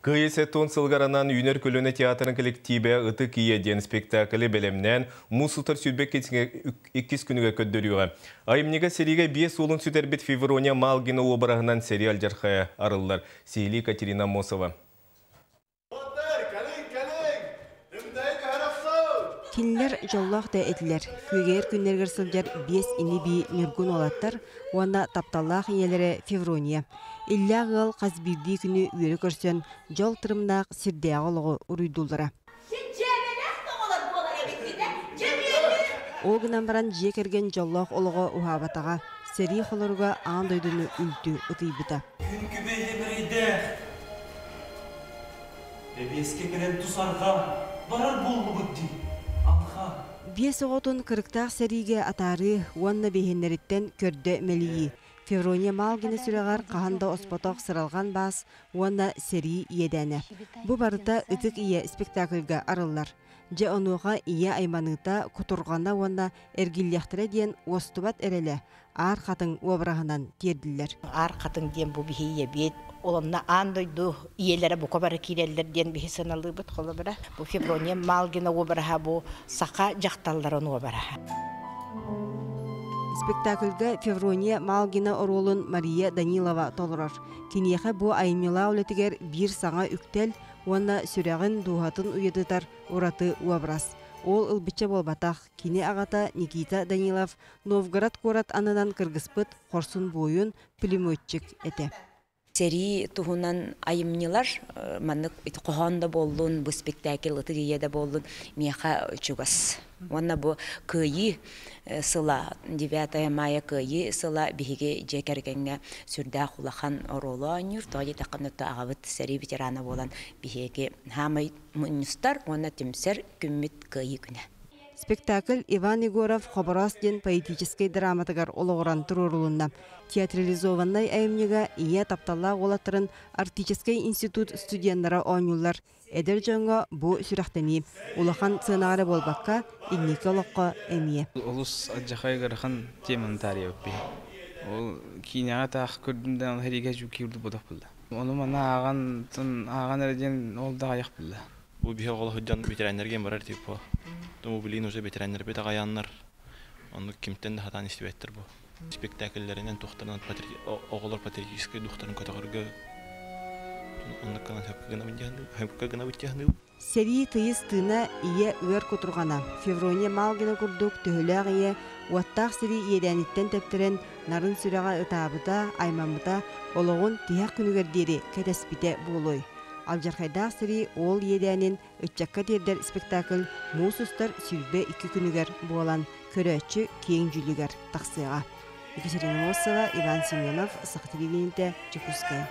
Кыйсетон сылгаранан Юнер Көлөне театрын коллективе ыты киеден спектаклі белемнен мусутар сүрбек кетсіңе 2 күніге көддөрüға. Айымнега сериге 5 олын сүтербет Феврония Малгина обырағынан сериал жарқая арылдар. Сейли Катерина Мосова. Кинлер жоллақ да әділер. Күйгер күннергер сылжар 5 ини би нүргін олаттар, уанна тапталлақ иелері Феврония. Иллә ғыл қазбирді күні үйері көрсен жол тұрымнақ сирдеғ олығы ұруйдулдыра. Ол гынан баран жие керген жоллақ олығы ұхабатаға, сери қолырға аң дойдыны үлті ұтыйбыта. Күнкі бейді бірейді. Беске келен тұсарға барар болу бұдды. Бес оғытын кырықтақ сәриге атары уанна бейхеннеріттен көрді мәлейі. Феврония Малгина сүрағар қағанда оспотоқ сыралған бас уанна сәри едәні. Бұ барыта үтік ие спектакльға арылар. Же онуға ие айманыта күтұрғана уанна әргілияқтыры ден остубат әрелі. Ар қатын обырағынан терділер. Ар қатын ден бұл бейхейе бет. Оланна андойду иелері бұ көбәрі кейлерлер ден бейхе сыналығы бұт қолы бұра. Бұл Феврония Малгина обыраға бұл сақа жақталдарын обыраға. Спектакльга Феврония Малгина оролын Мария Данилова толырар. Кинеха бұ айымела олетігер бір саңа үктел, уанна сүрәғін дуғатын уйедытар ораты уабрас. Ол ылбытча болбатақ, кини ағата Никита Данилов Новгород корат анынан кыргыспыт қорсын бойын пулеметчик әте. Сери туһунан айымнылар маннык қоғанда болдун бу спектакль ытыгыйда болдун меха чугас. Онна бу кыйы сыла 9 мая кыйы сыла биһиге жекергенге сүрдә хулахан ороланыр тоҗи тақынта агабыт сери ветераны болан биһиге хамай мунстар онна тимсер күммит кыйы күнә. Спектакль Иван Егоров Хоборас ден поэтический драматыгар ологоран турурулунна. Театрализованный айымнега ие тапталла олаттырын артический институт студенттары оңюлар. Эдер жонго бу сүрәхтени. Улахан сынагары болбакка игнике олоққа эмие. Улус аджахайгархан темын тария өппе. Ол киняға тақ көрдімден хәриге жүкі үрді бұдақ бұлда. Оны мана аған әрден ол да аяқ бұлда. Бу бихе гол хөҗҗан ветераннарга барар дип бу. Тому билин уже ветераннар бит агаяннар. Аны кимтен хатан истебеттер бу. Спектакльләреннән тухтырдан оглар патриотический духтарын катагырга. Аны канат хәккә гына битәһне. Сери тыйыз тына ие үер кутургана. Феврония Малгина курдук төһөләг ие уаттак сери иедәниттен тептерен нарын сүрәгә ытабыта, аймамыта, ологын тияк күнүгәрдери кәдәспите булой. Алжархайдақ сiri ол едәнін үтчакка тердер спектакль мусустар сүрбе 2 күнігер болан көрәтші кейін жүлігер тақсыға. Екатерина Мосова, Иван Семенов, Сақ телевидениеде, Чекускай.